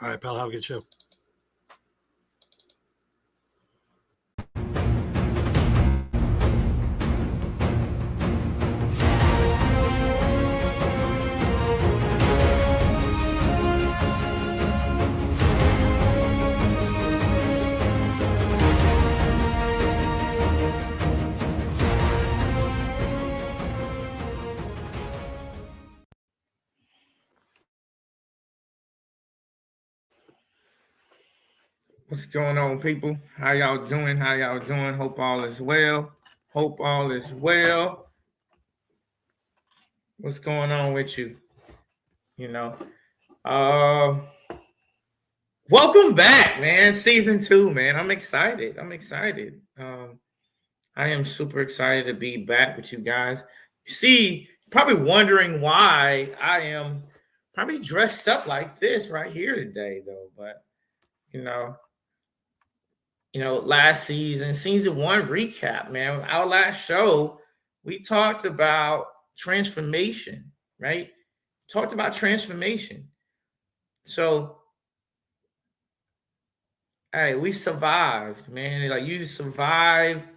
All right, pal. Have a good show. What's going on, people? How y'all doing? Hope all is well. What's going on with you? Welcome back, man. Season 2, man. I'm excited. I am super excited to be back with you guys. See, probably wondering why I am probably dressed up like this right here today, though. But last season 1 recap, man. Our last show, we talked about transformation, right? Talked about transformation. So, hey, we survived, man. Like, you survive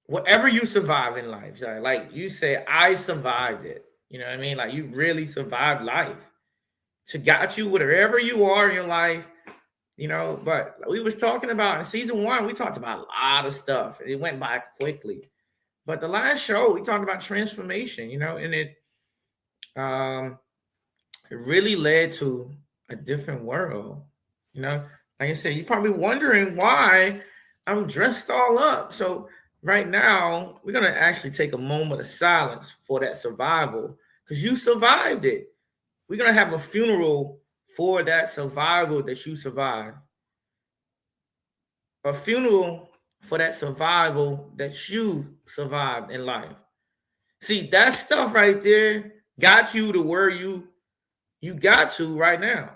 whatever you survive in life. Like you say, I survived it. You know what I mean? Like, you really survived life. To got you wherever you are in your life. But we was talking about in season 1, we talked about a lot of stuff. It went by quickly. But the last show, we talked about transformation, and it really led to a different world. Like I said, you're probably wondering why I'm dressed all up. So right now, we're going to actually take a moment of silence for that survival, because you survived it. We're going to have a funeral for that survival that you survived. A funeral for that survival that you survived in life. See, that stuff right there got you to where you got to right now.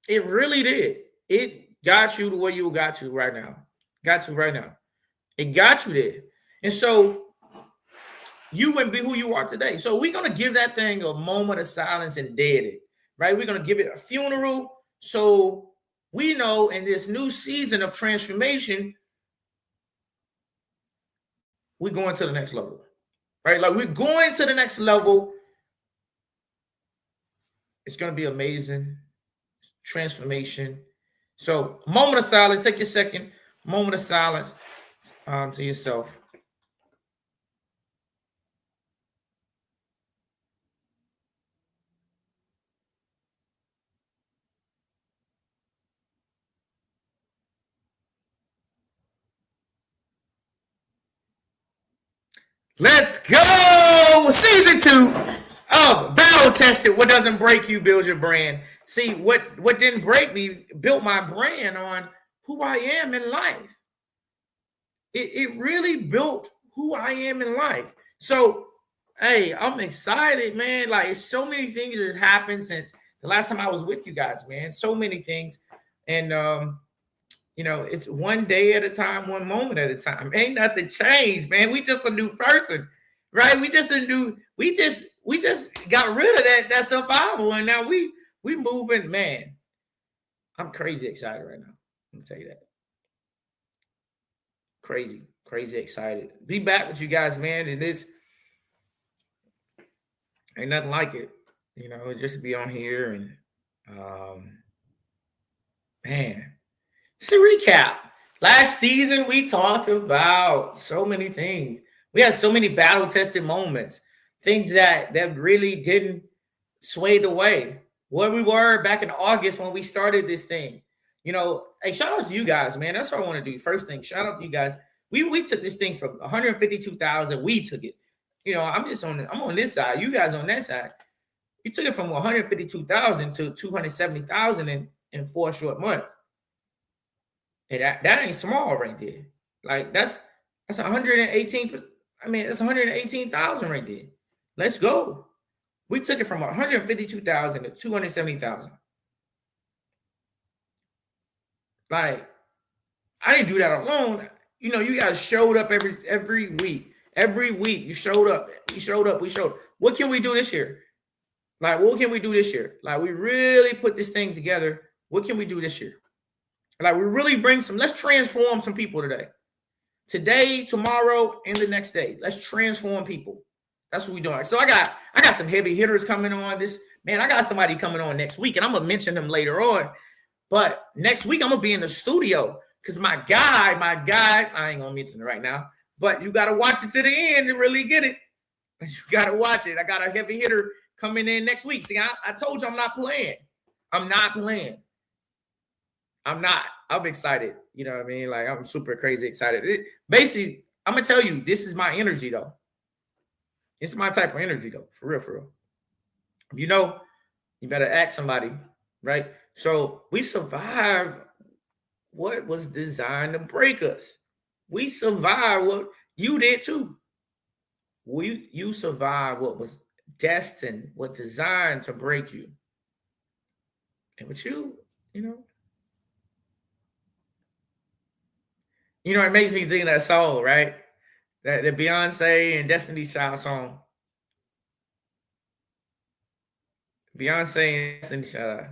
It really did. It got you to where you got to right now. It got you there. And so you wouldn't be who you are today. So we're going to give that thing a moment of silence and dead it, right? We're going to give it a funeral. So we know in this new season of transformation, we're going to the next level, right? Like, we're going to the next level. It's going to be amazing. Transformation. So, moment of silence. Take your second moment of silence to yourself. Let's go! Season 2 of Battle Tested. What doesn't break you builds your brand. See, what didn't break me built my brand on who I am in life. It really built who I am in life. So, hey, I'm excited, man. Like, it's so many things that happened since the last time I was with you guys, man. So many things. And, it's one day at a time, one moment at a time. Ain't nothing changed, man. We just a new person, right? We just got rid of that survival, and now we moving, man. I'm crazy excited right now. Let me tell you that. Crazy excited. Be back with you guys, man. And it's ain't nothing like it, just to be on here and man. Just a recap. Last season, we talked about so many things. We had so many battle-tested moments, things that really didn't sway the way. Where we were back in August when we started this thing. Hey, shout out to you guys, man. That's what I want to do. First thing, shout out to you guys. We took this thing from 152,000. We took it. I'm on this side. You guys on that side. You took it from 152,000 to 270,000 in 4 short months. And that ain't small right there. Like, that's 118. I mean, that's 118,000 right there. Let's go. We took it from 152,000 to 270,000. Like, I didn't do that alone. You guys showed up every week. Every week you showed up. We showed. What can we do this year? Like, what can we do this year? Like, we really put this thing together. What can we do this year? Like, we really bring let's transform some people today. Today, tomorrow, and the next day. Let's transform people. That's what we're doing. So I got some heavy hitters coming on this. Man, I got somebody coming on next week, and I'm gonna mention them later on. But next week, I'm gonna be in the studio because my guy, I ain't gonna mention it right now, but you gotta watch it to the end to really get it. You gotta watch it. I got a heavy hitter coming in next week. See, I told you I'm not playing. I'm not playing. I'm excited. You know what I mean? Like, I'm super crazy excited. Basically, I'm gonna tell you, this is my energy though. It's my type of energy though, for real, for real. You know, you better ask somebody, right? So we survived what was designed to break us. We survived what you did too. You survived what was destined, what designed to break you. And with you know, it makes me think of that song, right? That the Beyonce and Destiny Child song. Beyonce and Destiny Child.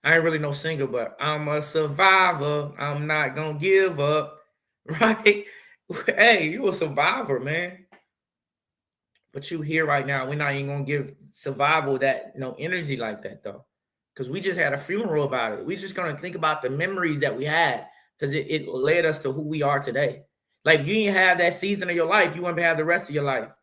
I ain't really no singer, but I'm a survivor. I'm not gonna give up. Right? Hey, you a survivor, man. But you here right now. We're not even gonna give survival that energy like that though. Because we just had a funeral about it. We just gonna think about the memories that we had because it led us to who we are today. Like, if you didn't have that season of your life, you wouldn't have the rest of your life.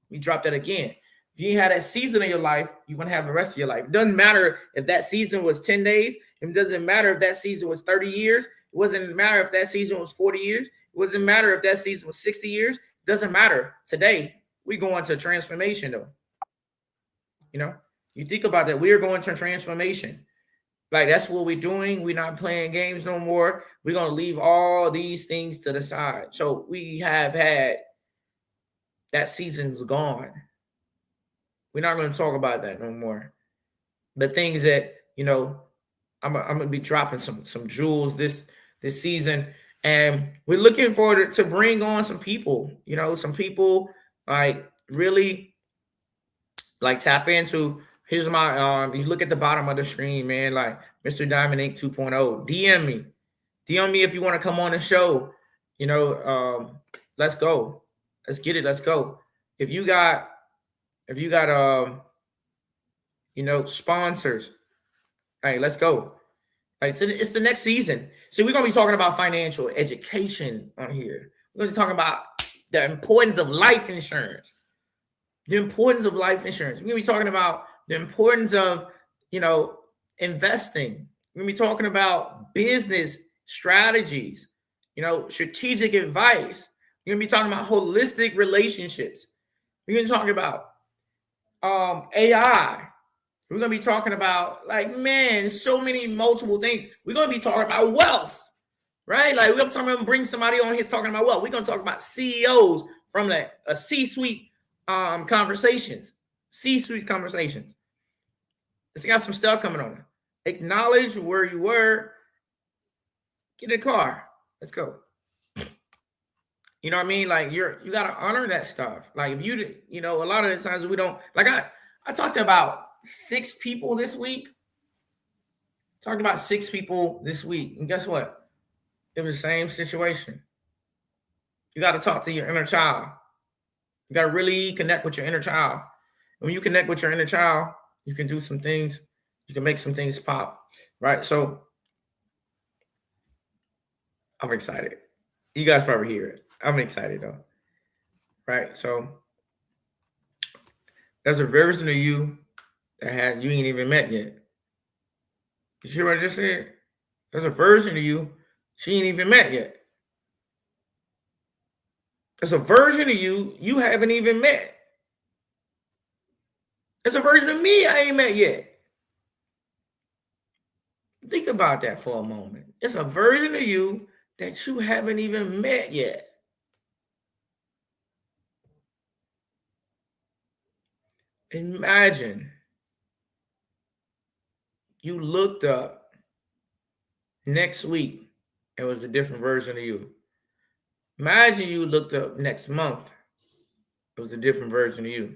We dropped that again. If you didn't have that season of your life, you wouldn't have the rest of your life. It doesn't matter if that season was 10 days. It doesn't matter if that season was 30 years. It doesn't matter if that season was 40 years. It doesn't matter if that season was 60 years. It doesn't matter. Today, we go into transformation though. You think about that. We are going to transformation. Like, that's what we're doing. We're not playing games no more. We're going to leave all these things to the side. So we have had that season's gone. We're not going to talk about that no more. The things that, I'm going to be dropping some jewels this season. And we're looking forward to bring on some people, some people like really like tap into. Here's my, you look at the bottom of the screen, man, like Mr. Diamond Inc. 2.0. DM me if you want to come on the show. Let's go. Let's get it. Let's go. If you got sponsors, hey, let's go. Right, it's the next season. So we're going to be talking about financial education on here. We're going to be talking about the importance of life insurance. The importance of life insurance. We're going to be talking about the importance of, investing. We're going to be talking about business strategies, strategic advice. We're going to be talking about holistic relationships. We're going to be talking about AI. We're going to be talking about, like, man, so many multiple things. We're going to be talking about wealth, right? Like, we're going to bring somebody on here talking about wealth. We're going to talk about CEOs from a C-suite conversations. C-suite conversations. It's got some stuff coming on. Acknowledge where you were. Get in the car. Let's go. You know what I mean? Like, you got to honor that stuff. Like, if you a lot of the times we don't, like, I talked to about 6 people this week. Talked about 6 people this week. And guess what? It was the same situation. You got to talk to your inner child. You got to really connect with your inner child. When you connect with your inner child, you can do some things. You can make some things pop, right? So I'm excited. You guys probably hear it. I'm excited though, right? So there's a version of you that you ain't even met yet. Did you hear what I just said? There's a version of you she ain't even met yet. There's a version of you haven't even met. There's a version of me I ain't met yet. Think about that for a moment. It's a version of you that you haven't even met yet. Imagine you looked up next week, it was a different version of you. Imagine you looked up next month, it was a different version of you.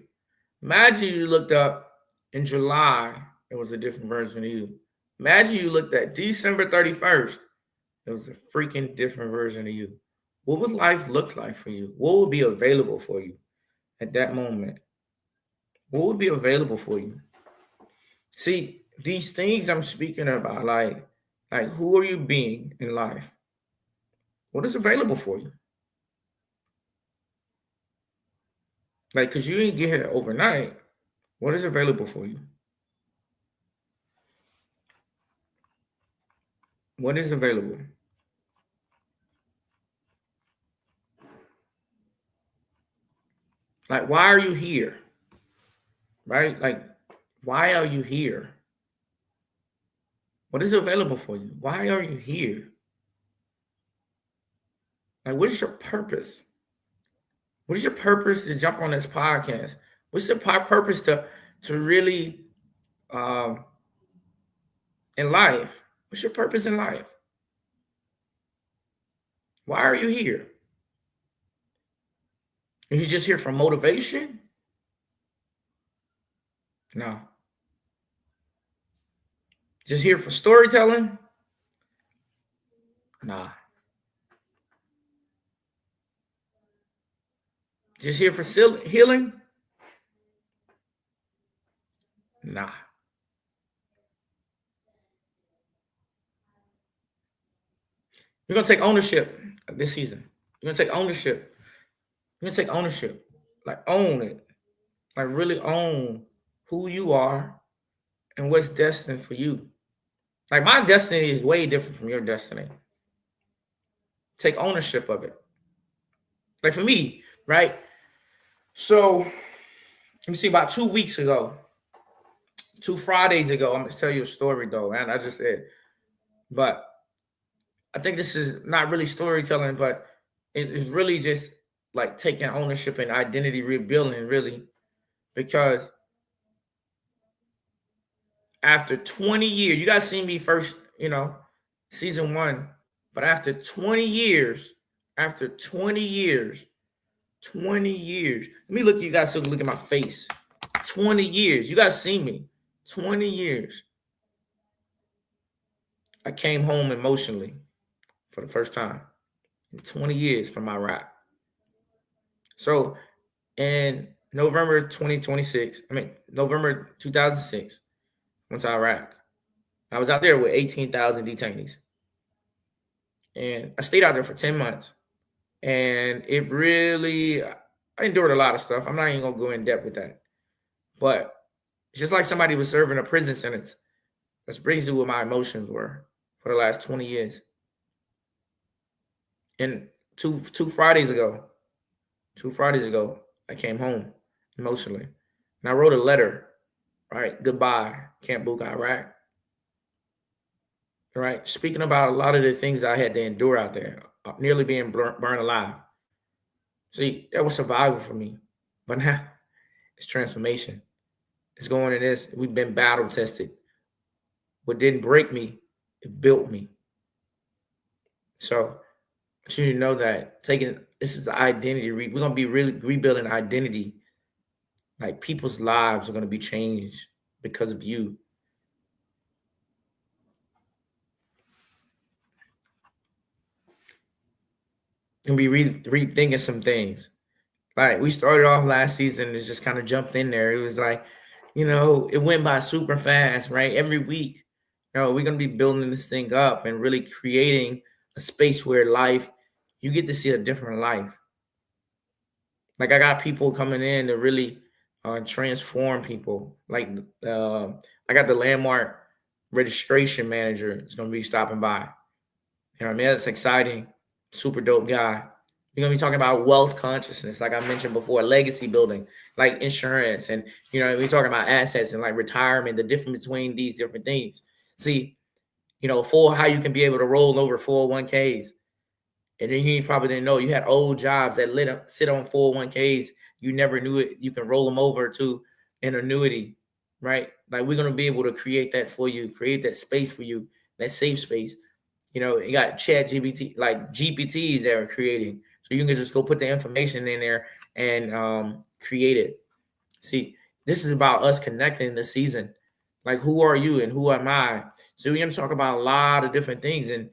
Imagine you looked up in July, it was a different version of you. Imagine you looked at December 31st, it was a freaking different version of you. What would life look like for you? What would be available for you at that moment? What would be available for you? See, these things I'm speaking about, like who are you being in life? What is available for you? Like, because you didn't get here overnight. What is available for you? What is available? Like, why are you here? Right? Like, why are you here? What is available for you? Why are you here? Like, what is your purpose? What is your purpose to jump on this podcast? What's your purpose to really um, in life? What's your purpose in life? Why are you here? Are you just here for motivation? No. Just here for storytelling? Nah. Just here for healing? Nah. You're gonna take ownership this season. You're gonna take ownership. You're gonna take ownership. Like own it. Like really own who you are and what's destined for you. Like my destiny is way different from your destiny. Take ownership of it. Like for me, right? So let me see, about 2 weeks ago, 2 Fridays ago, I'm gonna tell you a story though, man. I just said, but I think this is not really storytelling, but it is really just like taking ownership and identity rebuilding, really, because after 20 years, you guys seen me first, season 1, but after 20 years, let me look at you guys so you can look at my face. 20 years, you guys seen me. 20 years. I came home emotionally for the first time in 20 years from Iraq. So in November 2006, went to Iraq. I was out there with 18,000 detainees. And I stayed out there for 10 months. And it really, I endured a lot of stuff. I'm not even going to go in depth with that. But it's just like somebody was serving a prison sentence. That's basically what my emotions were for the last 20 years. And two Fridays ago, I came home emotionally. And I wrote a letter, right? Goodbye, Camp Buka, Iraq. Right? Speaking about a lot of the things I had to endure out there, nearly being burned alive. See, that was survival for me. But now it's transformation. It's going in this. We've been battle tested. What didn't break me, it built me. So I should you know that this is the identity. We're going to be really rebuilding identity. Like people's lives are going to be changed because of you. And be rethinking some things. Like we started off last season and just kind of jumped in there. It was like, it went by super fast, right? Every week, we're going to be building this thing up and really creating a space where you get to see a different life. Like I got people coming in to really transform people. Like I got the landmark registration manager is going to be stopping by. You know what I mean? That's exciting. Super dope guy. You're going to be talking about wealth consciousness, like I mentioned before, legacy building, like insurance. And, we're talking about assets and like retirement, the difference between these different things. See, how you can be able to roll over 401ks. And then you probably didn't know you had old jobs that sit on 401ks. You never knew it. You can roll them over to an annuity, right? Like we're going to be able to create that for you, create that space for you, that safe space. You got chat GPT, like GPTs that are creating. So you can just go put the information in there and create it. See, This is about us connecting this season. Like, who are you and who am I? So we're going to talk about a lot of different things, and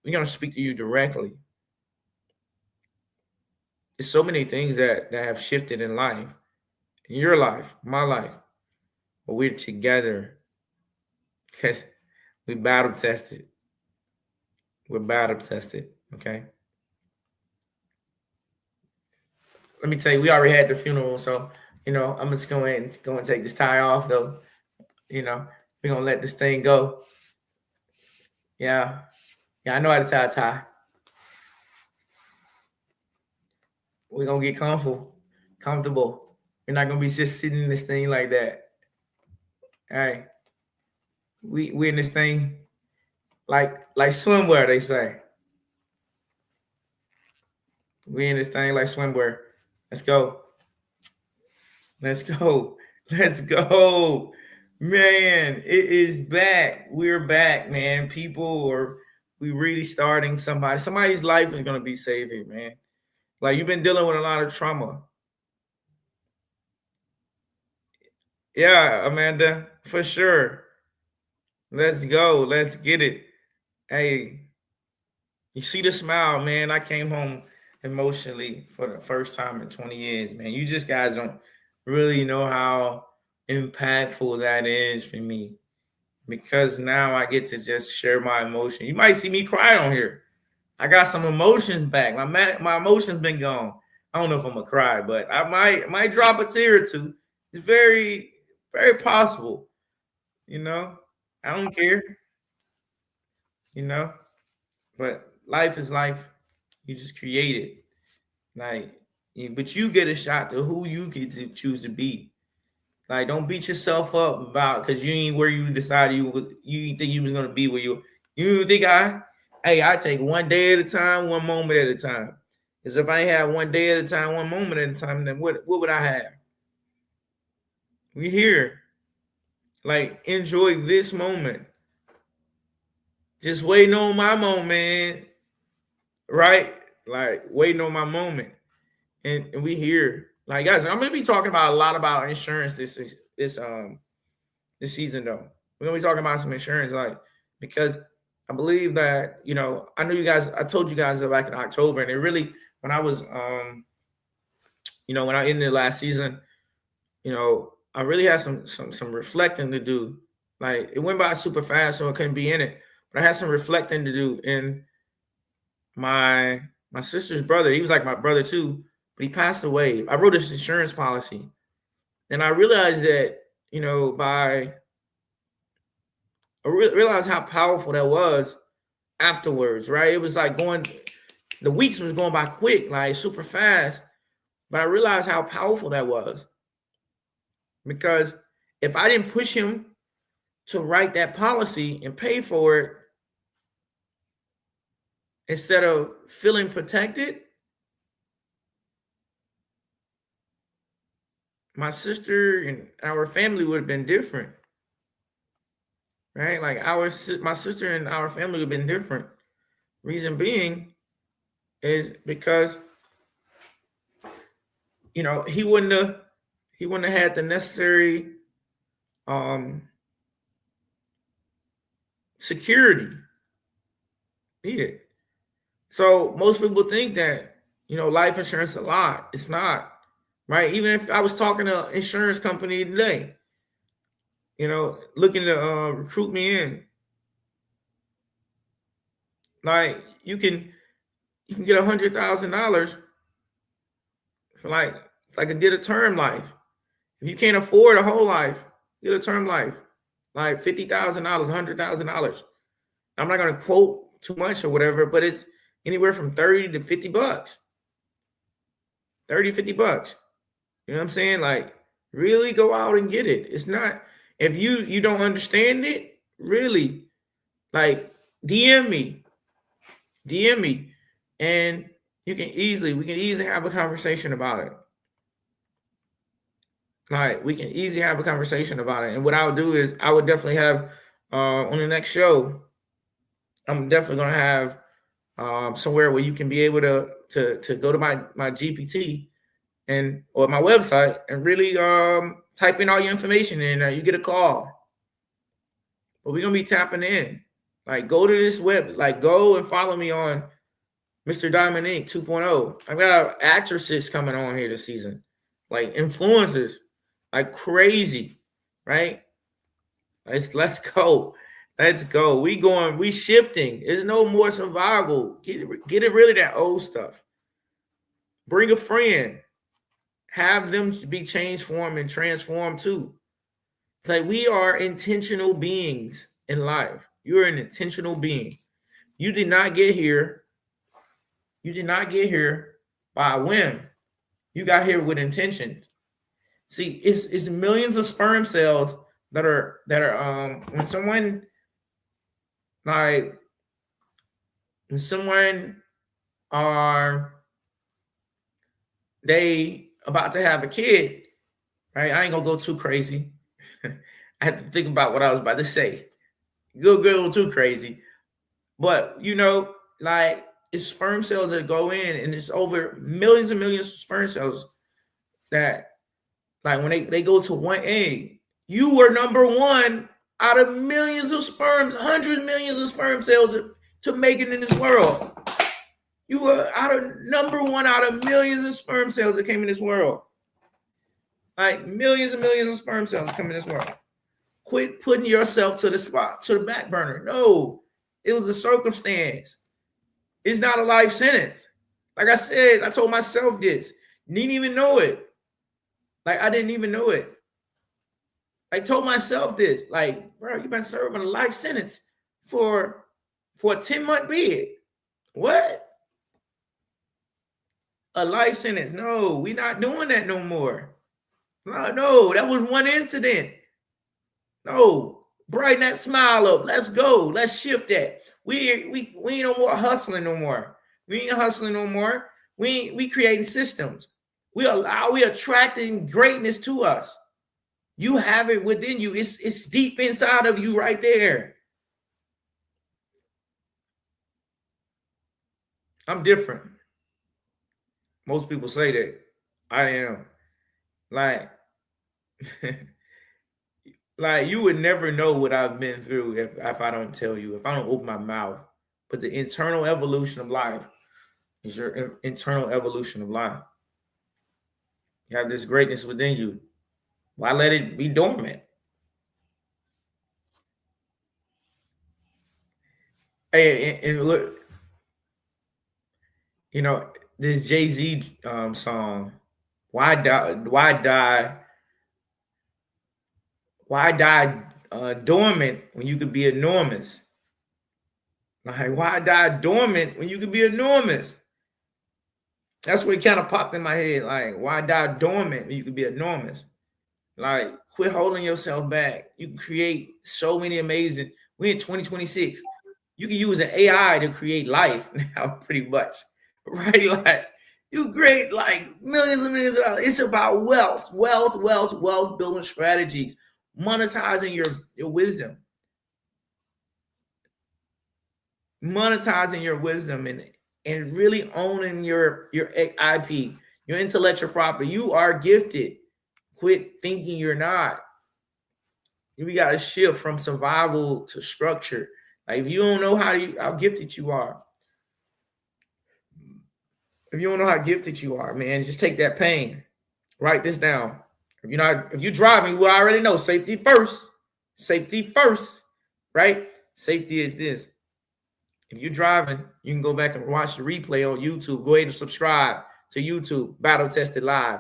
we're going to speak to you directly. There's so many things that have shifted in life, in your life, my life, but we're together because we battle tested. We're battle tested, okay? Let me tell you, we already had the funeral, so I'm just going to go and take this tie off, though. We're gonna let this thing go. Yeah, I know how to tie a tie. We're gonna get comfortable. We're not gonna be just sitting in this thing like that. All right, we in this thing like swimwear. They say we in this thing like swimwear. Let's go. Let's go. Let's go. Man, it is back. We're back, man. We really starting somebody's life is gonna be saved, man. Like, you've been dealing with a lot of trauma. Yeah, Amanda, for sure. Let's go. Let's get it. Hey, you see the smile, man. I came home emotionally for the first time in 20 years, man. You just guys don't really know how impactful that is for me, because now I get to just share my emotion. You might see me cry on here. I got some emotions back. My emotions been gone. I don't know if I'm gonna cry, but I might drop a tear or two. It's very, very possible. I don't care. You know, but life is life. You just create it. Like, but you get a shot to who you get to choose to be. Like, don't beat yourself up about because you ain't where you decided you think you was gonna be where you think I take one day at a time, one moment at a time. Because if I ain't have one day at a time, one moment at a time, then what would I have? We here. Like, enjoy this moment. Just waiting on my moment, right? Like, waiting on my moment. And we here. Like, guys, I'm gonna be talking about a lot about insurance this season, though. We're gonna be talking about some insurance, like, because I believe that, I know you guys, I told you guys that back in October, and it really, when I was when I ended last season, I really had some reflecting to do. Like, it went by super fast, so I couldn't be in it. But I had some reflecting to do. And my sister's brother, he was like my brother too, but he passed away. I wrote this insurance policy, and I realized that, I realized how powerful that was afterwards, right? It was like the weeks was going by quick, like super fast. But I realized how powerful that was, because if I didn't push him to write that policy and pay for it, instead of feeling protected, my sister and our family would have been different, right? Like, my sister and our family would have been different. Reason being is because he wouldn't have had the necessary security needed. So most people think that life insurance is a lot. It's not, right? Even if I was talking to an insurance company today, looking to recruit me in, like, you can get $100,000 for like get a term life. If you can't afford a whole life, get a term life, like $50,000, $100,000. I'm not gonna quote too much or whatever, but it's anywhere from 30 to 50 bucks. 30, 50 bucks. You know what I'm saying? Like, really go out and get it. It's not, if you don't understand it, really, like, DM me, and we can easily have a conversation about it. Like, we can easily have a conversation about it. And what I'll do is I would definitely have on the next show, I'm definitely gonna have somewhere where you can be able to go to my GPT and or my website and really type in all your information and you get a call. But we're gonna be tapping in. Like go to this web, like go and follow me on Mr. Diamond Inc. 2.0. I've got actresses coming on here this season, like influencers, like crazy, right? Let's go. Let's go. We shifting. There's no more survival. Get rid of that old stuff. Bring a friend. Have them be changed, formed, and transformed too. Like we are intentional beings in life. You're an intentional being. You did not get here. You did not get here by a whim. You got here with intention. See, it's millions of sperm cells that are when someone are they about to have a kid, right? I ain't gonna go too crazy. I had to think about what I was about to say. Go too crazy. But like it's sperm cells that go in, and it's over millions and millions of sperm cells that, like, when they go to one egg, you were number one out of millions of sperms, hundreds of millions of sperm cells to make it in this world. You were number one out of millions of sperm cells that came in this world. Like millions and millions of sperm cells come in this world. Quit putting yourself to the back burner. No, it was a circumstance. It's not a life sentence. Like I said, I told myself this. Didn't even know it. Like I didn't even know it. I told myself this. Like, bro, you've been serving a life sentence for a 10-month bid. What? A life sentence? No, we're not doing that no more. No, that was one incident. No, brighten that smile up. Let's go. Let's shift that. We ain't no more hustling no more. We ain't hustling no more. We creating systems. We attracting greatness to us. You have it within you. It's deep inside of you right there. I'm different. Most people say that. I am. Like, like you would never know what I've been through if I don't tell you, if I don't open my mouth. But the internal evolution of life is your internal evolution of life. You have this greatness within you. Why let it be dormant? Hey, and look, this Jay-Z song, why die dormant when you could be enormous? Like, why die dormant when you could be enormous? That's what kind of popped in my head. Like, why die dormant when you could be enormous? Like, quit holding yourself back. You can create so many amazing. We're in 2026. You can use an AI to create life now, pretty much, right? Like, you create like millions and millions of dollars. It's about wealth building strategies, monetizing your wisdom, and really owning your IP, your intellectual property. You are gifted. Quit thinking you're not. We got to shift from survival to structure. Like, if you don't know how gifted you are, man, just take that pain. Write this down. If you're driving, you already know safety first. Safety first, right? Safety is this. If you're driving, you can go back and watch the replay on YouTube. Go ahead and subscribe to YouTube, Battle Tested Live.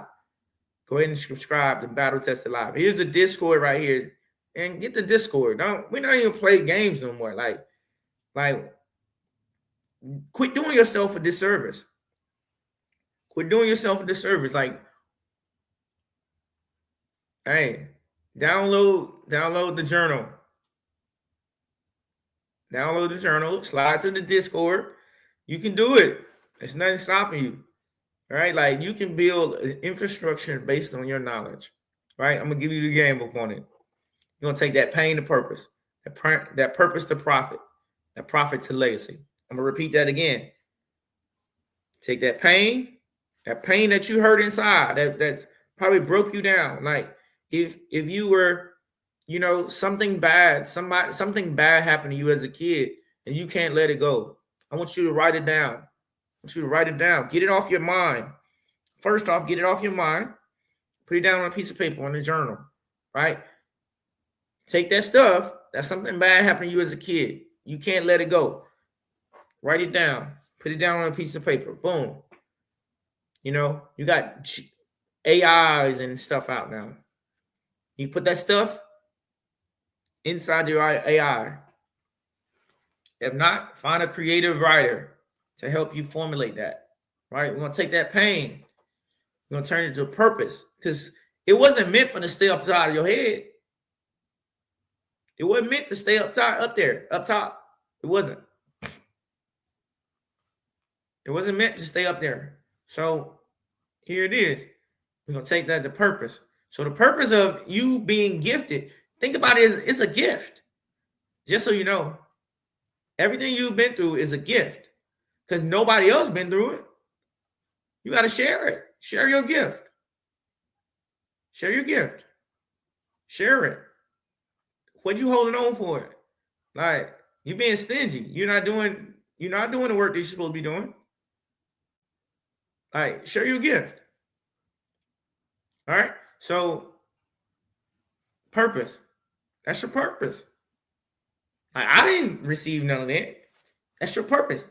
Go ahead and subscribe to Battle Tested Live. Here's the Discord right here. And get the Discord. We're not even play games no more. Like, quit doing yourself a disservice. Quit doing yourself a disservice. Like, hey, download the journal. Download the journal. Slide to the Discord. You can do it. There's nothing stopping you. All right? Like, you can build an infrastructure based on your knowledge. Right? I'm going to give you the game book on it. You're going to take that pain to purpose. That purpose to profit. That profit to legacy. I'm going to repeat that again. Take that pain That pain that you hurt inside, that's probably broke you down. Like if you were, something bad happened to you as a kid and you can't let it go. I want you to write it down. I want you to write it down. Get it off your mind. First off, get it off your mind. Put it down on a piece of paper, on a journal, right? Take that stuff. That's something bad happened to you as a kid. You can't let it go. Write it down. Put it down on a piece of paper. Boom. You got AIs and stuff out now. You put that stuff inside your AI. If not, find a creative writer to help you formulate that, right? We're going to take that pain. We're going to turn it into a purpose, because it wasn't meant for to stay up top of your head. It wasn't meant to stay up there, up top. It wasn't. It wasn't meant to stay up there. So here it is. We're going to take that to purpose. So the purpose of you being gifted, think about it, it's a gift. Just so you know, everything you've been through is a gift, because nobody else been through it. You got to share it. Share your gift. Share your gift. Share it. What you holding on for it? Like, you're being stingy. You're not doing the work that you're supposed to be doing. Like, share your gift. All right. So, purpose. That's your purpose. Like, I didn't receive none of that. That's your purpose.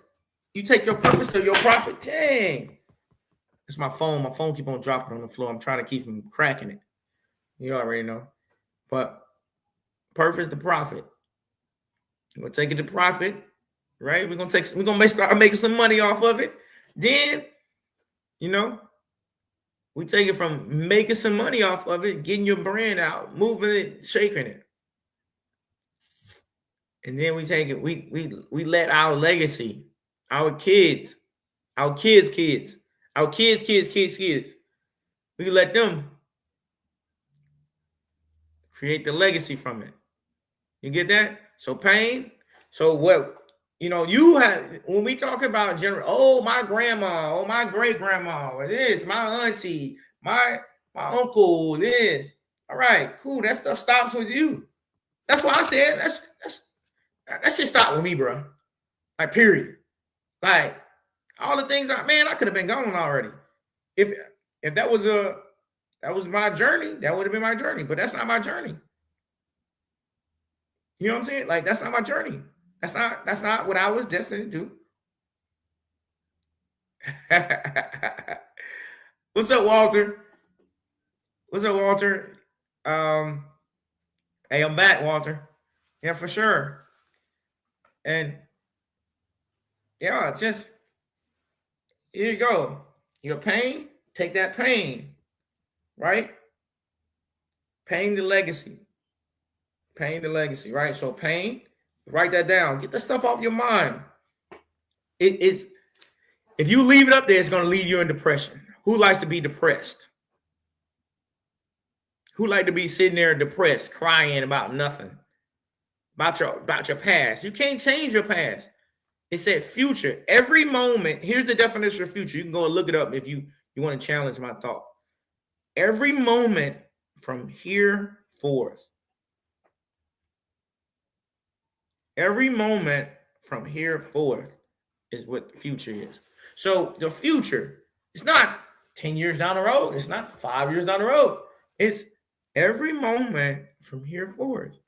You take your purpose to your profit. Dang. It's my phone. My phone keep on dropping on the floor. I'm trying to keep from cracking it. You already know. But purpose to profit. We're gonna take it to profit, right? We're gonna start making some money off of it. Then, we take it from making some money off of it, getting your brand out, moving it, shaking it. And then we take it, we let our legacy, our kids, we let them create the legacy from it. You get that? So pain. So what, you have, when we talk about my grandma, my great grandma, my auntie, my uncle, all right, cool. That stuff stops with you. That's why I said that shit stopped with me, bro. Like, period. Like, all the things I could have been gone already. If that was my journey, that would have been my journey. But that's not my journey. You know what I'm saying? Like, that's not my journey. That's not what I was destined to do. What's up, Walter? Hey, I'm back, Walter. Yeah, for sure. And yeah, just here you go. Your pain, take that pain, right? Pain to legacy. Pain to legacy, right? So pain, write that down. Get the stuff off your mind. If you leave it up there, it's going to leave you in depression. Who likes to be depressed? Who like to be sitting there depressed, crying about nothing, about your past? You can't change your past. It said future. Every moment. Here's the definition of future. You can go and look it up if you want to challenge my thought. Every moment from here forth. Every moment from here forth is what the future is. So the future, it's not 10 years down the road. It's not 5 years down the road. It's every moment from here forth.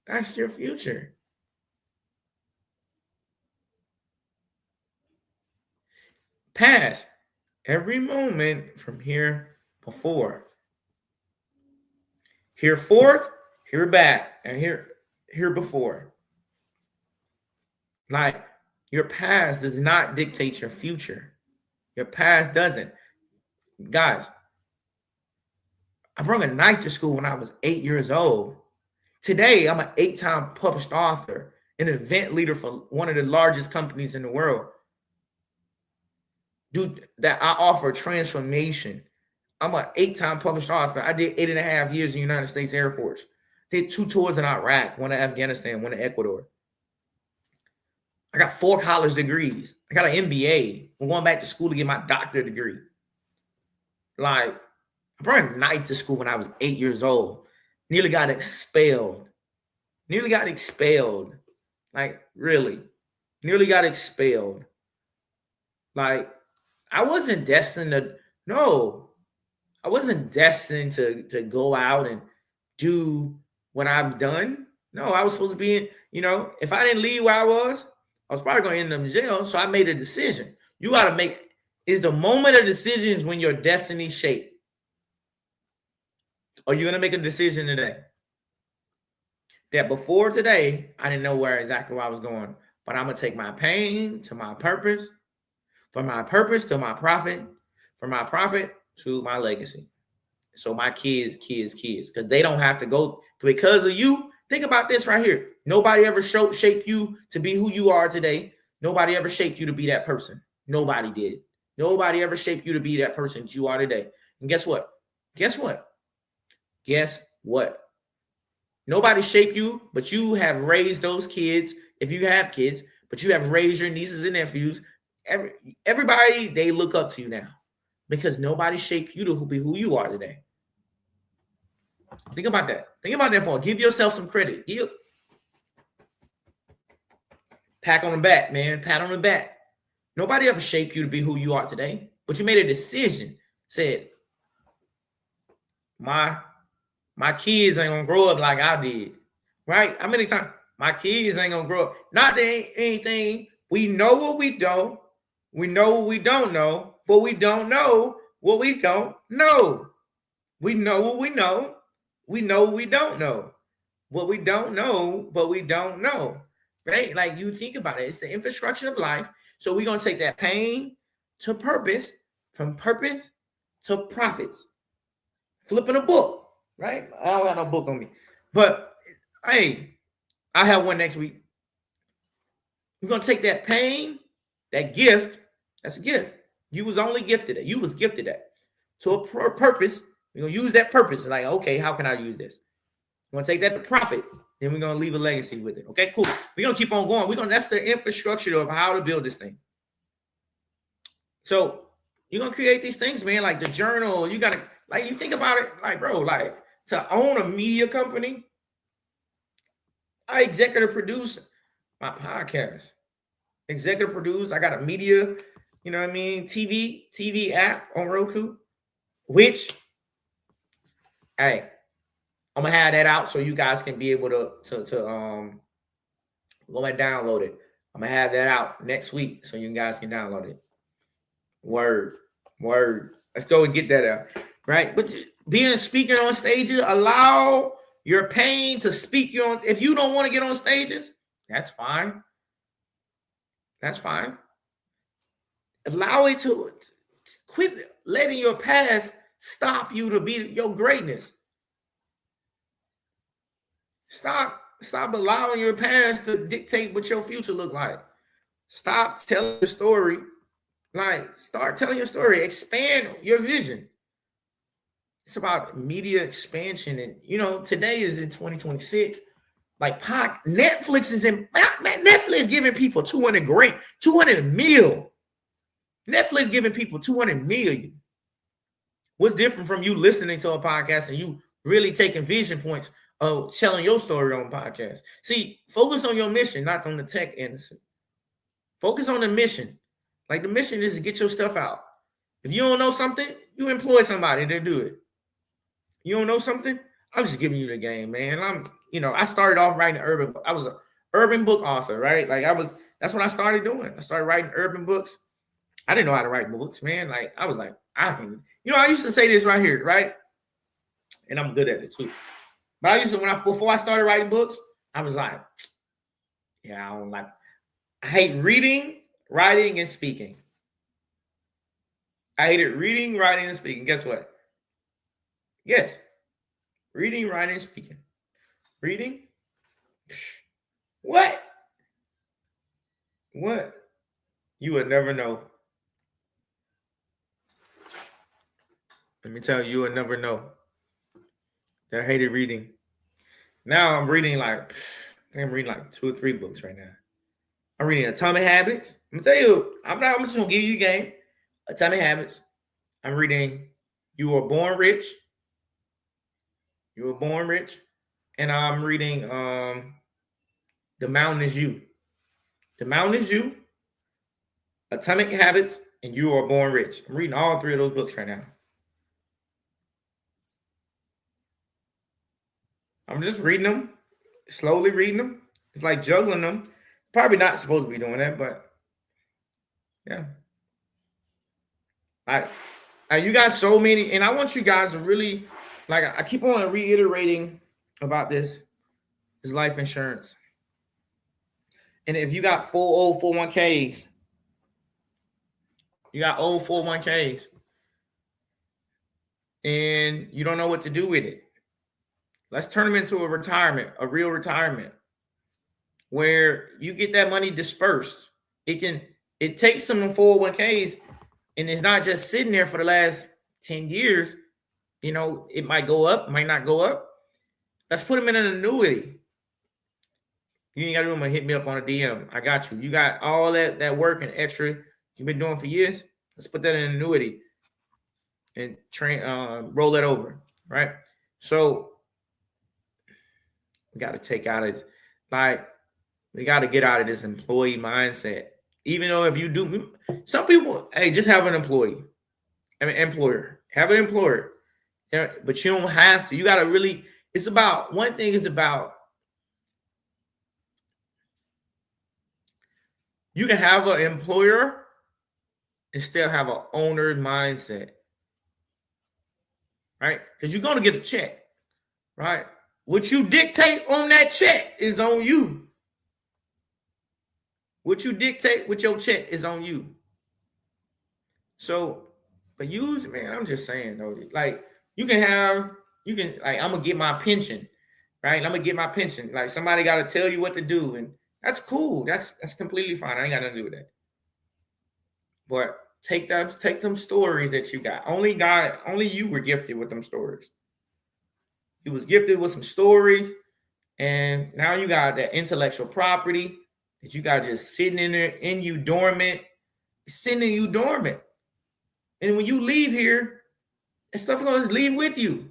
That's your future. Past. Every moment from here before. Here forth, here back, and here before. Like, your past does not dictate your future. Your past doesn't. Guys, I brought a knife to school when I was 8 years old. Today, I'm an 8-time published author, an event leader for one of the largest companies in the world. Dude, that I offer transformation. I'm an 8-time published author. I did 8.5 years in the United States Air Force. Did 2 tours in Iraq, one in Afghanistan, one in Ecuador. I got 4 college degrees. I got an MBA. I'm going back to school to get my doctorate degree. Like, I brought a knife to school when I was 8 years old. Nearly got expelled. Nearly got expelled. Like, really. Nearly got expelled. Like, I wasn't destined to, no, I wasn't destined to go out and do what I've done. No, I was supposed to be in, if I didn't leave where I was probably going to end up in jail. So I made a decision. You got to make, is the moment of decisions when your destiny shaped. Are you going to make a decision today? That before today, I didn't know where exactly where I was going, but I'm going to take my pain to my purpose, from my purpose to my profit, from my profit to my legacy. So my kids, because they don't have to go because of you. Think about this right here. Nobody ever shaped you to be who you are today. Nobody ever shaped you to be that person. Nobody did. Nobody ever shaped you to be that person that you are today. And guess what? Guess what? Guess what? Nobody shaped you, but you have raised those kids. If you have kids, but you have raised your nieces and nephews. Everybody, they look up to you now because nobody shaped you to be who you are today. Think about that. Think about that for give yourself some credit. Pat on the back, man. Pat on the back. Nobody ever shaped you to be who you are today, but you made a decision. Said, my kids ain't gonna grow up like I did. Right? How many times? My kids ain't gonna grow up. Not that anything. We know what we don't. We know what we don't know, but we don't know what we don't know. We know what we know. We know what we don't know. What we don't know, but we don't know. Right? Like you think about it. It's the infrastructure of life. So we're going to take that pain to purpose, from purpose to profits. Flipping a book, right? I don't have no book on me. But, hey, I have one next week. We're going to take that pain, that gift, that's a gift. You was only gifted that. You was gifted that. To a purpose. We're going to use that purpose. Like, okay, how can I use this? We're going to take that to profit. Then we're going to leave a legacy with it. Okay, cool. We're going to keep on going. That's the infrastructure of how to build this thing. So you're going to create these things, man, like the journal. You got to, like, you think about it, like, bro, like to own a media company, I executive produce my podcast. Executive produce. I got a media, you know what I mean? TV app on Roku, which, hey, I'm gonna have that out so you guys can be able to go and download it. I'm gonna have that out next week so you guys can download it. Word. Let's go and get that out. Right? But being a speaker on stages, allow your pain to speak you on. If you don't want to get on stages, that's fine. That's fine. Allow it to quit letting your past stop you to be your greatness. Stop allowing your past to dictate what your future look like. Stop telling your story. Like, start telling your story. Expand your vision. It's about media expansion. And, today is in 2026. Like, Netflix is Netflix giving people 200 million. Netflix giving people 200 million. What's different from you listening to a podcast and you really taking vision points of telling your story on podcast? See, focus on your mission, not on the tech industry. Focus on the mission. Like, the mission is to get your stuff out. If you don't know something, you employ somebody to do it. You don't know something? I'm just giving you the game, man. I started off writing I was an urban book author, right? Like, that's what I started doing. I started writing urban books. I didn't know how to write books, man. Like, I was like, I used to say this right here, right? And I'm good at it too. But before I started writing books, I was like, yeah, I hate reading, writing, and speaking. I hated reading, writing, and speaking. Guess what? Yes. Reading, writing, and speaking. Reading? What? You would never know. Let me tell you would never know. That I hated reading. Now I'm reading like 2 or 3 books right now. I'm reading Atomic Habits. I'm gonna tell you, I'm just gonna give you a game. Atomic Habits. I'm reading You Were Born Rich. You Were Born Rich. And I'm reading The Mountain Is You. The Mountain Is You, Atomic Habits, and You Are Born Rich. I'm reading all three of those books right now. I'm just reading them, slowly reading them. It's like juggling them. Probably not supposed to be doing that, but yeah. You got so many, and I want you guys to really, like, I keep on reiterating about this life insurance. And if you got old 401ks, and you don't know what to do with it, let's turn them into a real retirement, where you get that money dispersed. It takes some 401ks, and it's not just sitting there for the last 10 years. You know, it might go up, might not go up. Let's put them in an annuity. You ain't got to do them and hit me up on a DM. I got you. You got all that work and extra you've been doing for years. Let's put that in an annuity and roll that over, right? So we got to take out of, like, we got to get out of this employee mindset. Even though if you do, some people, hey, just have an employer. Have an employer. Yeah, but you don't have to. You got to really, it's about, one thing is about, you can have an employer and still have an owner mindset, right? Because you're going to get a check, right? What you dictate on that check is on you. What you dictate with your check is on you. So, but man, I'm just saying, though, like, I'm going to get my pension, right? I'm going to get my pension. Like, somebody got to tell you what to do, and that's cool. That's completely fine. I ain't got nothing to do with that. But take them stories that you got. Only you were gifted with them stories. You was gifted with some stories, and now you got that intellectual property that you got just sitting in there in you dormant. And when you leave here, that stuff is going to leave with you.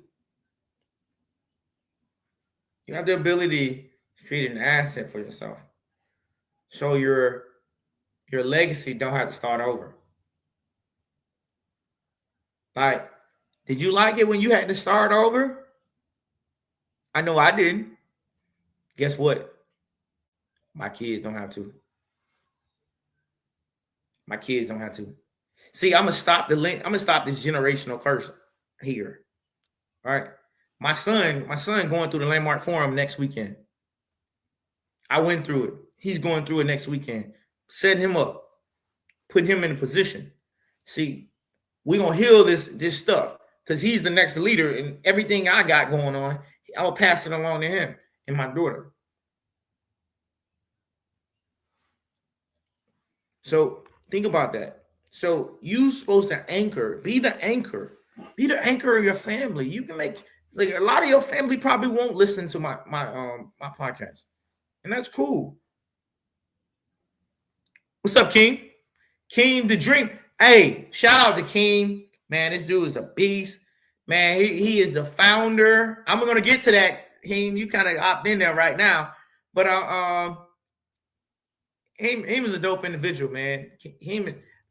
You have the ability to create an asset for yourself, so your legacy don't have to start over. Like, did you like it when you had to start over? I know I didn't. Guess what? My kids don't have to. My kids don't have to. See, I'm gonna stop this generational curse here. All right. My son going through the Landmark Forum next weekend. I went through it. He's going through it next weekend. Setting him up, putting him in a position. See, we're gonna heal this stuff, because he's the next leader, and everything I got going on, I'll pass it along to him and my daughter. So think about that. So you're supposed to be the anchor of your family. You can make, like, a lot of your family probably won't listen to my podcast, and that's cool. What's up, King? King the Dream. Hey, shout out to King. Man, this dude is a beast. Man, he is the founder. I'm gonna get to that, King. You kind of opt in there right now, but he was a dope individual, man.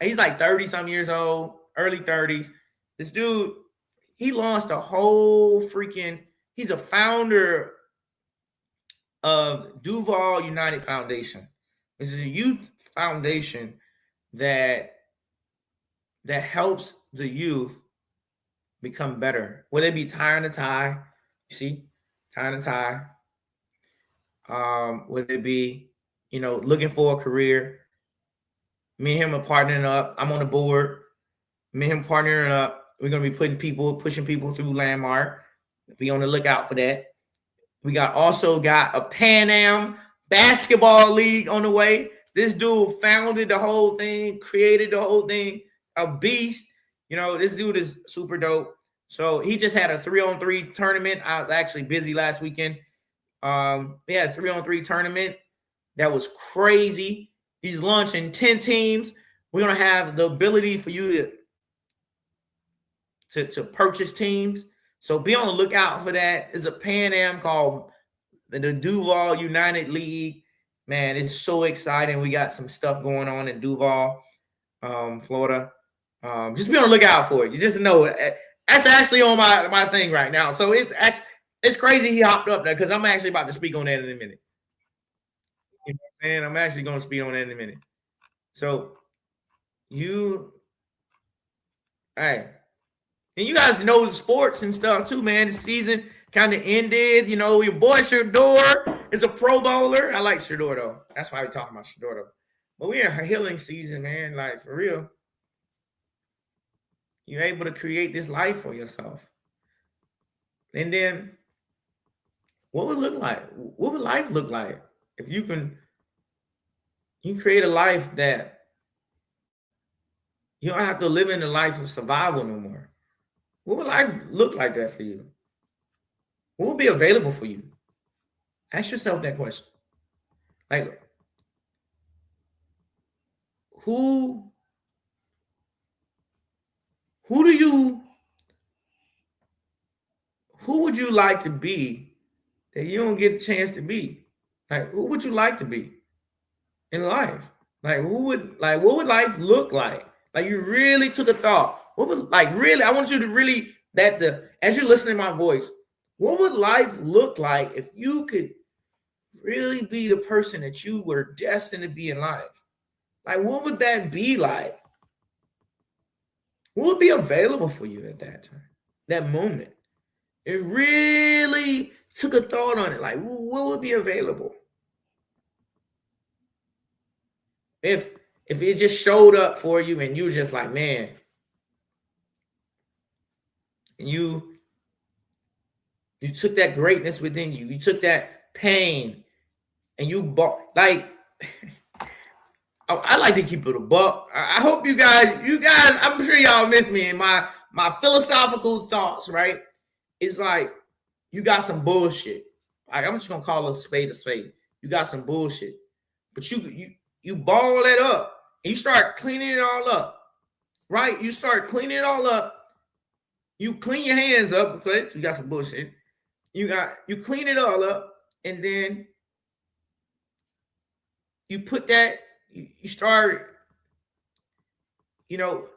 He's like 30-some years old, early 30s. This dude, he launched a whole he's a founder of Duval United Foundation. This is a youth foundation that helps the youth become better. Whether it be tying a tie, tying a tie. Whether it be, looking for a career. Me and him are partnering up. I'm on the board. Me and him partnering up. We're gonna be pushing people through Landmark. Be on the lookout for that. We also got a Pan Am basketball league on the way. This dude founded the whole thing, created the whole thing, a beast. This dude is super dope. So he just had a 3-on-3 tournament. I was actually busy last weekend. We had a 3-on-3 tournament that was crazy. He's launching 10 teams. We're gonna have the ability for you to purchase teams. So be on the lookout for that. There's a Pan Am called the Duval United League. Man, it's so exciting. We got some stuff going on in Duval, Florida. Just be on the lookout for it. You just know that's actually on my thing right now. So it's crazy he hopped up there because I'm actually about to speak on that in a minute. You know what I'm saying? I'm actually going to speak on that in a minute. So hey, and you guys know the sports and stuff too, man. The season kind of ended. You know, your boy Shador is a Pro Bowler. I like Shador though. That's why we're talking about Shador though. But we're in a healing season, man. Like for real. You're able to create this life for yourself. And then what would look like? What would life look like if you create a life that you don't have to live in the life of survival no more? What would life look like that for you? What would be available for you? Ask yourself that question. Like, who would you like to be that you don't get a chance to be? Like, who would you like to be in life? Like, what would life look like? Like, you really took a thought. What would, like, really, I want you to really, as you're listening to my voice, what would life look like if you could really be the person that you were destined to be in life? Like, what would that be like? What would be available for you at that time, that moment? It really took a thought on it. Like, what would be available? If it just showed up for you and you were just like, man, you took that greatness within you, you took that pain, and you bought, like, I like to keep it a buck. I hope you guys, I'm sure y'all miss me in my philosophical thoughts, right? It's like you got some bullshit. Like, I'm just gonna call a spade a spade. You got some bullshit, but you ball it up and you start cleaning it all up, right? You start cleaning it all up. You clean your hands up because you got some bullshit. You clean it all up, and then you put that. You start. You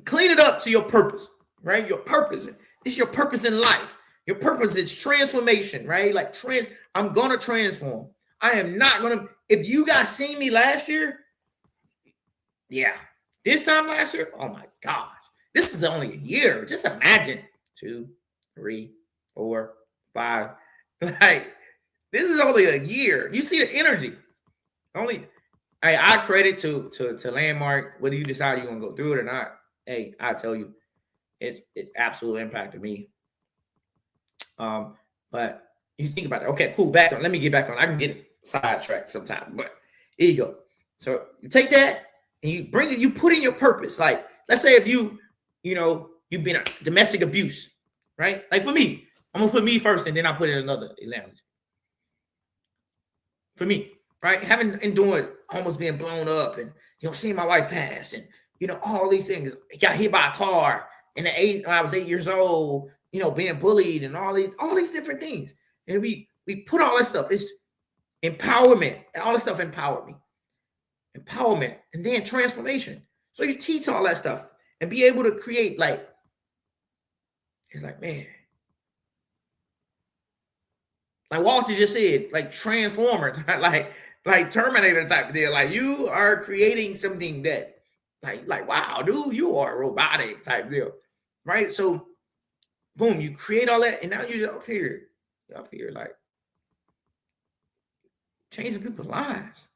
clean it up to your purpose, right? Your purpose. It's your purpose in life. Your purpose is transformation, right? Like I'm gonna transform. I am not gonna. If you guys seen me last year, yeah, this time last year, oh my gosh, this is only a year. Just imagine 2, 3, 4, 5. Like, this is only a year. You see the energy. Only. Hey, I credit to Landmark, whether you decide you're gonna go through it or not. Hey, I tell you, it's absolutely impacted me. But you think about it. Okay, cool. Back on. Let me get back on. I can get sidetracked sometimes, but here you go. So you take that and you bring it. You put in your purpose. Like, let's say if you've been a domestic abuse, right? Like for me, I'm gonna put me first, and then I'll put in another analogy. For me, right? Having endured almost being blown up, and seeing my wife pass, and all these things. Got hit by a car when I was 8 years old. Being bullied and all these different things. And we put all that stuff. It's empowerment. All this stuff empowered me. Empowerment, and then transformation. So you teach all that stuff and be able to create, like, it's like, man, like Walter just said, like Transformer, like Terminator type of deal. Like, you are creating something that, like wow, dude, you are robotic type deal, right? So, boom, you create all that, and now you're up here, like changing people's lives.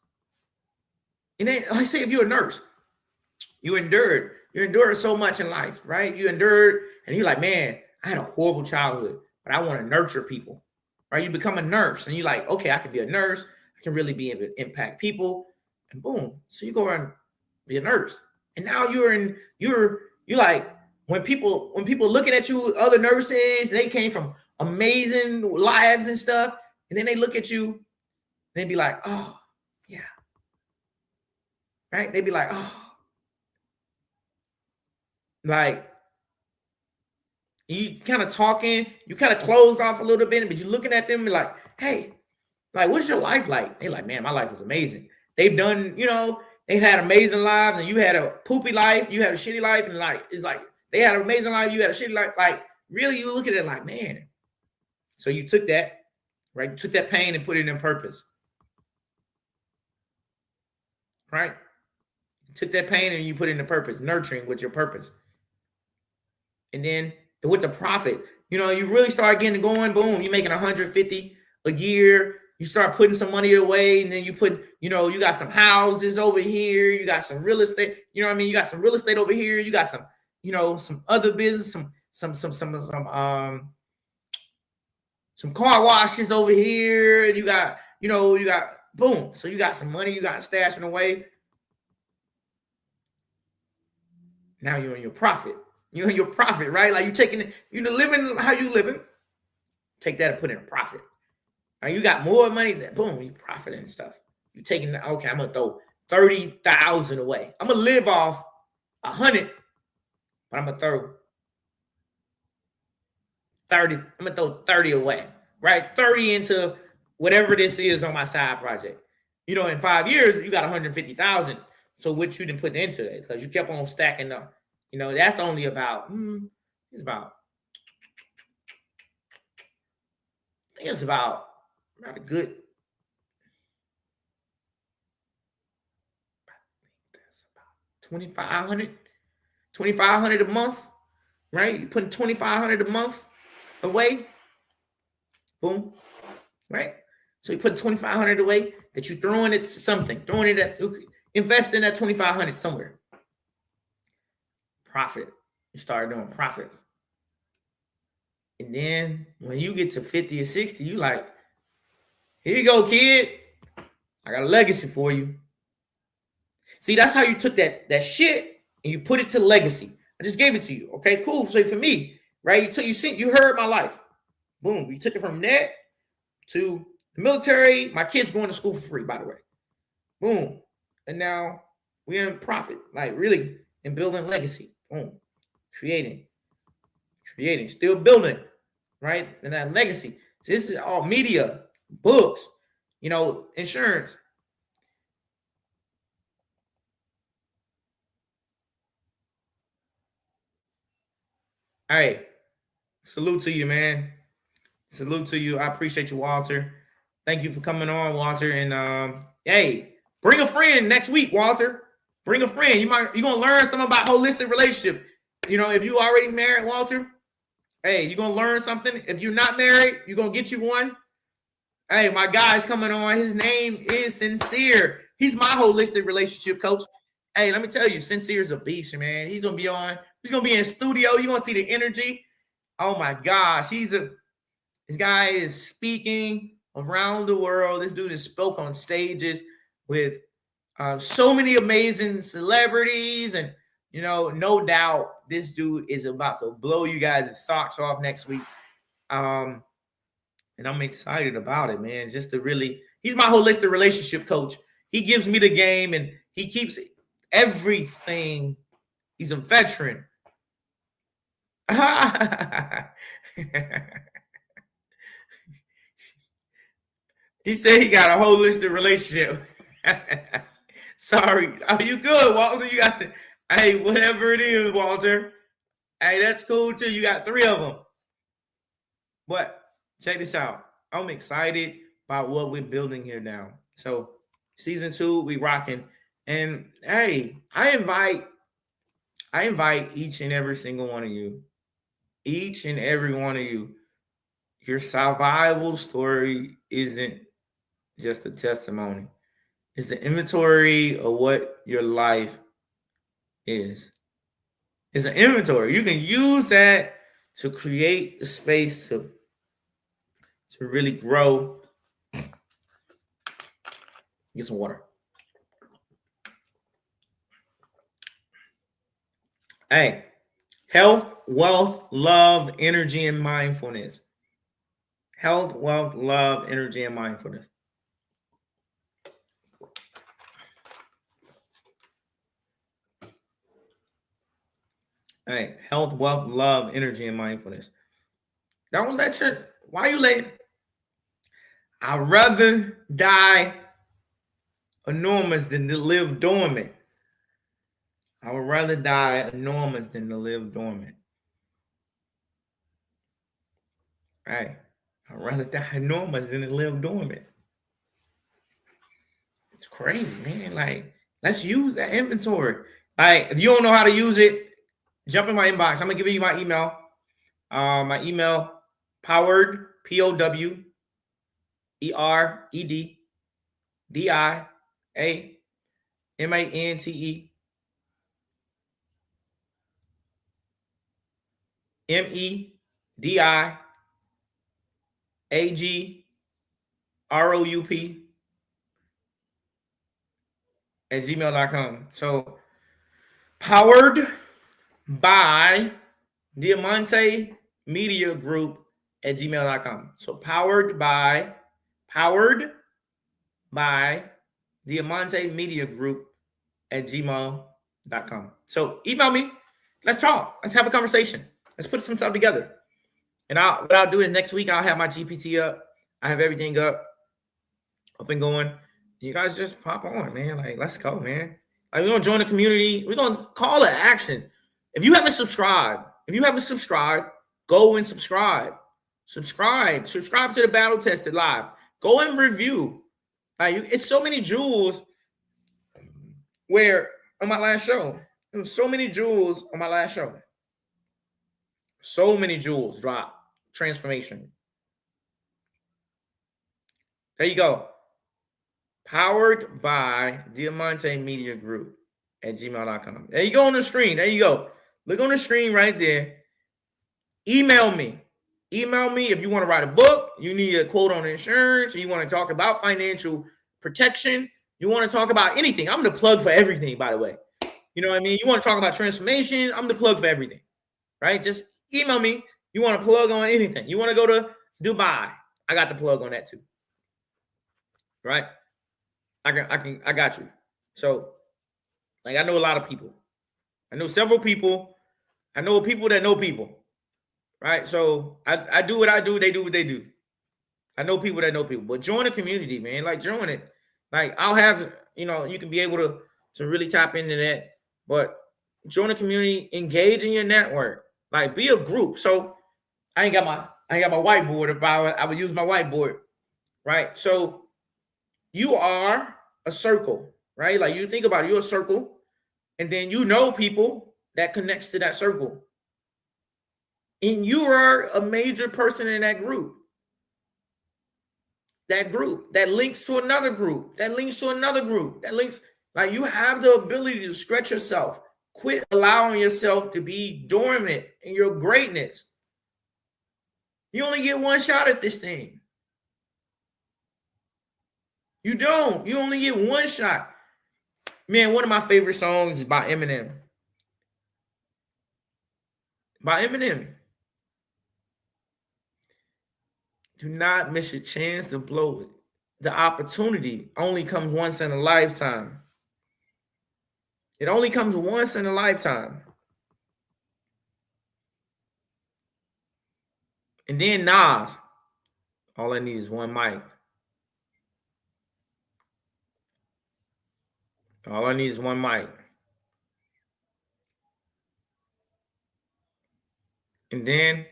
And then, like, say if you're a nurse, you endured so much in life, right? You endured, and you're like, man, I had a horrible childhood, but I want to nurture people, right? You become a nurse, and you're like, okay, I can be a nurse. I can really be able to impact people, and boom, so you go around and be a nurse, and now you're like, when people looking at you, other nurses, they came from amazing lives and stuff, and then they look at you, they'd be like, oh yeah, right? They'd be like, oh, like, you kind of talking, you kind of closed off a little bit, but you're looking at them and like, hey, like, what's your life like? They like, man, my life was amazing. They've done, they've had amazing lives, and you had a poopy life, you had a shitty life, and like, it's like they had an amazing life, you had a shitty life. Like, really, you look at it like, man. So you took that, right? You took that pain and put it in purpose, right? You took that pain and you put it into purpose, nurturing with your purpose. And then with the profit, you really start getting going, boom, you're making 150 a year. You start putting some money away, and then you put, you got some houses over here, you got some real estate, you got some real estate over here, you got some, some other business, some car washes over here, and you got boom. So you got some money, you got stashing away. Now you're in your profit. You're in your profit, right? Like you taking it, living how you living. Take that and put in a profit. Now you got more money, than boom, you profit and stuff. You taking okay, I'm gonna throw 30,000 away. I'm gonna live off 100, but I'm gonna throw 30. I'm gonna throw 30 away, right? 30 into whatever this is on my side project. In 5 years, you got 150,000. So what you didn't put into it, because you kept on stacking up. That's only about, it's about not a good, I think that's about 2,500 a month, right? You putting 2,500 a month away, boom, right? So you put 2,500 away that you're throwing it to something, invest in that 2,500 somewhere. Profit. You start doing profits. And then when you get to 50 or 60, you like, here you go, kid. I got a legacy for you. See, that's how you took that shit and you put it to legacy. I just gave it to you. Okay, cool. So for me, right? You heard my life. Boom. You took it from that to the military. My kid's going to school for free, by the way. Boom. And now we're in profit, like really in building legacy. Boom. Creating, still building, right? And that legacy. So this is all media, books, insurance. Hey, salute to you, man. Salute to you. I appreciate you, Walter. Thank you for coming on, Walter. And hey, bring a friend next week, Walter. Bring a friend. You're gonna learn something about holistic relationship. If you already married, Walter, hey, you're gonna learn something. If you're not married, you're gonna get you one. Hey, my guy's coming on. His name is Sincere. He's my holistic relationship coach. Hey, let me tell you, Sincere's a beast, man. He's gonna be on. He's gonna be in studio. You're gonna see the energy. Oh my gosh, this guy is speaking around the world. This dude has spoke on stages with so many amazing celebrities, and no doubt this dude is about to blow you guys' socks off next week. And I'm excited about it, man. Just to really, he's my holistic relationship coach. He gives me the game, and he keeps everything. He's a veteran. He said he got a holistic relationship. Sorry. Are you good, Walter? You got the, hey, whatever it is, Walter. Hey, that's cool too. You got 3 of them. But check this out. I'm excited about what we're building here now. So season 2, we rocking. And hey, I invite each and every single one of you. Each and every one of you. Your survival story isn't just a testimony. It's the inventory of what your life is. It's an inventory. You can use that to create the space to really grow. Get some water. Hey, health, wealth, love, energy, and mindfulness. Health, wealth, love, energy, and mindfulness. Hey, health, wealth, love, energy, and mindfulness. Don't let your, why you late? I'd rather die enormous than to live dormant. I would rather die enormous than to live dormant. Right? I'd rather die enormous than to live dormant. It's crazy, man. Like, let's use that inventory. Like, if you don't know how to use it, jump in my inbox. I'm gonna give you my email. My email, powered, POWEREDDIAMANTE MEDIAGROUP at gmail.com. So powered by Diamante Media Group at gmail.com. So powered by Diamante Media Group at gmail.com. So email me. Let's talk. Let's have a conversation. Let's put some stuff together. And what I'll do is next week I'll have my GPT up. I have everything up and going. You guys just pop on, man. Like, let's go, man. Like, we're gonna join the community. We're gonna call to action. If you haven't subscribed, go and subscribe. Subscribe to the Battle Tested Live. Go and review. Like, it's so many jewels. Where on my last show, there was so many jewels on my last show. So many jewels drop. Transformation. There you go. Powered by Diamante Media Group at gmail.com. There you go on the screen. There you go. Look on the screen right there. Email me. Email me if you want to write a book, you need a quote on insurance, or you want to talk about financial protection, you want to talk about anything. I'm the plug for everything, by the way. You know what I mean? You want to talk about transformation, I'm the plug for everything, right? Just email me. You want to plug on anything. You want to go to Dubai, I got the plug on that too, right? I got you. So, like, I know a lot of people. I know several people. I know people that know people. Right. So I do what I do. They do what they do. I know people that know people. But join the community, man. Like, join it. Like, I'll have, you can be able to really tap into that. But join the community, engage in your network. Like, be a group. So I ain't got my whiteboard. If I would use my whiteboard. Right. So you are a circle, right? Like, you think about it, you're a circle, and then you know people that connects to that circle. And you are a major person in that group. That group that links to another group, that links to another group, that links, like, you have the ability to stretch yourself. Quit allowing yourself to be dormant in your greatness. You only get one shot at this thing. You don't. You only get one shot. Man, one of my favorite songs is by Eminem. Do not miss your chance to blow it. The opportunity only comes once in a lifetime. It only comes once in a lifetime. And then Nas, all I need is one mic. All I need is one mic. And then,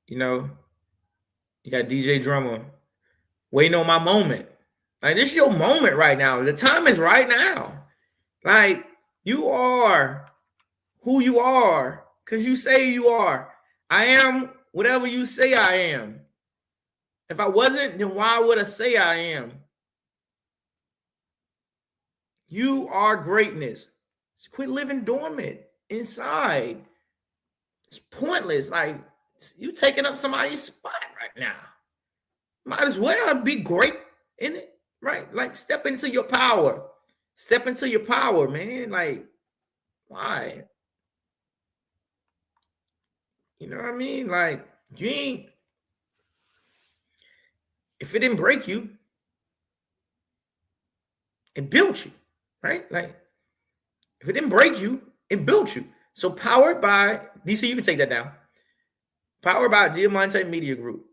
you got DJ Drummer waiting on my moment. Like, this is your moment right now. The time is right now. Like, you are who you are because you say you are. I am whatever you say I am. If I wasn't, then why would I say I am? You are greatness. Just quit living dormant inside. It's pointless. Like, you taking up somebody's spot right now. Might as well be great in it, right? Like, step into your power. Step into your power, man. Like, why? You know what I mean? Like, you ain't, if it didn't break you, it built you, right? Like, if it didn't break you, it built you. So powered by DC, you can take that down. Powered by Diamante Media Group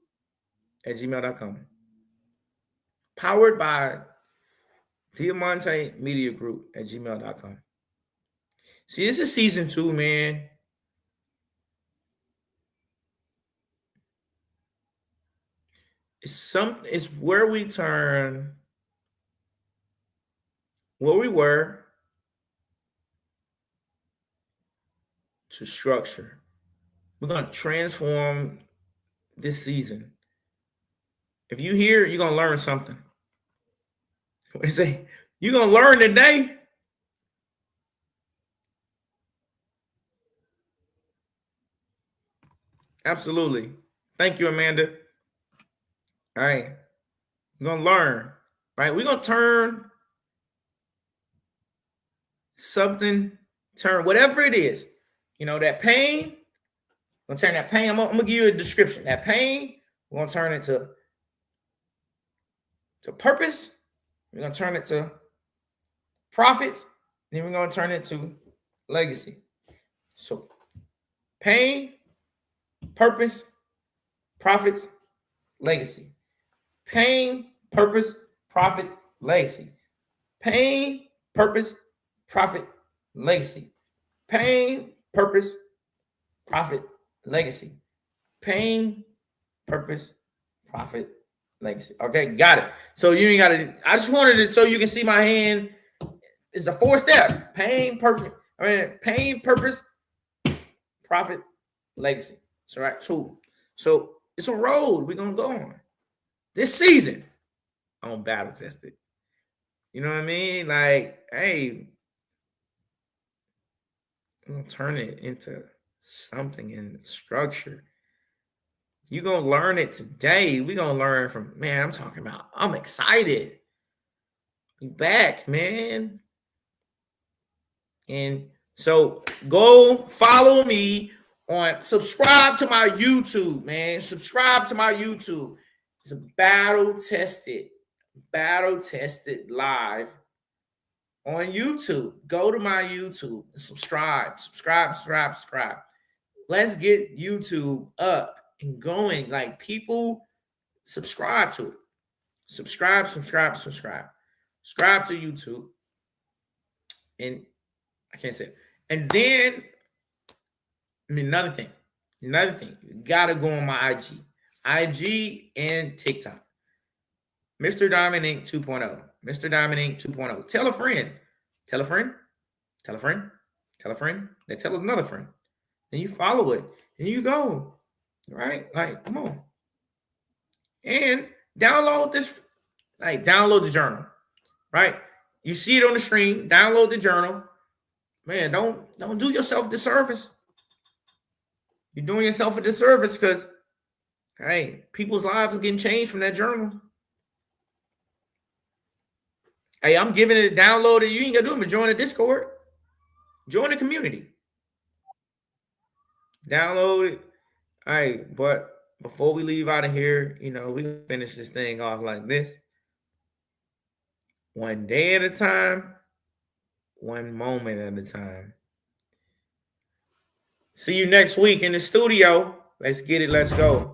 at gmail.com. Powered by Diamante Media Group at gmail.com. See, this is season 2, man. It's where we turn where we were to structure. We're going to transform this season. If you hear, you're going to learn something. I say, you're going to learn today. Absolutely. Thank you, Amanda. All right. We're going to learn. Right? We're going to turn something, turn whatever it is. You know, that pain, we're going to turn that pain. I'm going to give you a description. That pain, we're going to turn it to purpose. We're going to turn it to profits. Then we're going to turn it to legacy. So pain, purpose, profits, legacy. Pain, purpose, profits, legacy. Pain, purpose, profit, legacy. Pain, purpose, profit, legacy. Pain, purpose, profit, legacy. Okay, got it. So you ain't got to. I just wanted it so you can see my hand. It's a 4-step. Pain, pain, purpose, profit, legacy. So right, cool. So it's a road we're gonna go on. This season, I'm battle tested. You know what I mean? Like, hey, I'm gonna turn it into something in structure. You're gonna learn it today. We're gonna learn from, man, I'm talking about, I'm excited. We back, man. And so go follow me on, subscribe to my YouTube, man. Subscribe to my YouTube. It's a battle tested live on YouTube. Go to my YouTube and subscribe. Let's get YouTube up and going. Like, people subscribe to it. Subscribe to YouTube. And I can't say it. And then, another thing, you gotta go on my IG and TikTok. Mr. Diamond Inc. 2.0. Mr. Diamond Inc. 2.0. Tell a friend. Tell a friend. They tell another friend. And you follow it. And you go. Right? Like, come on. And download this. Like, download the journal. Right? You see it on the screen. Download the journal. Man, don't do yourself a disservice. You're doing yourself a disservice because, hey, people's lives are getting changed from that journal. Hey, I'm giving it a download. You ain't gonna do it, but join the Discord. Join the community. Download it. All right, but before we leave out of here, we can finish this thing off like this. One day at a time, one moment at a time. See you next week in the studio. Let's get it. Let's go.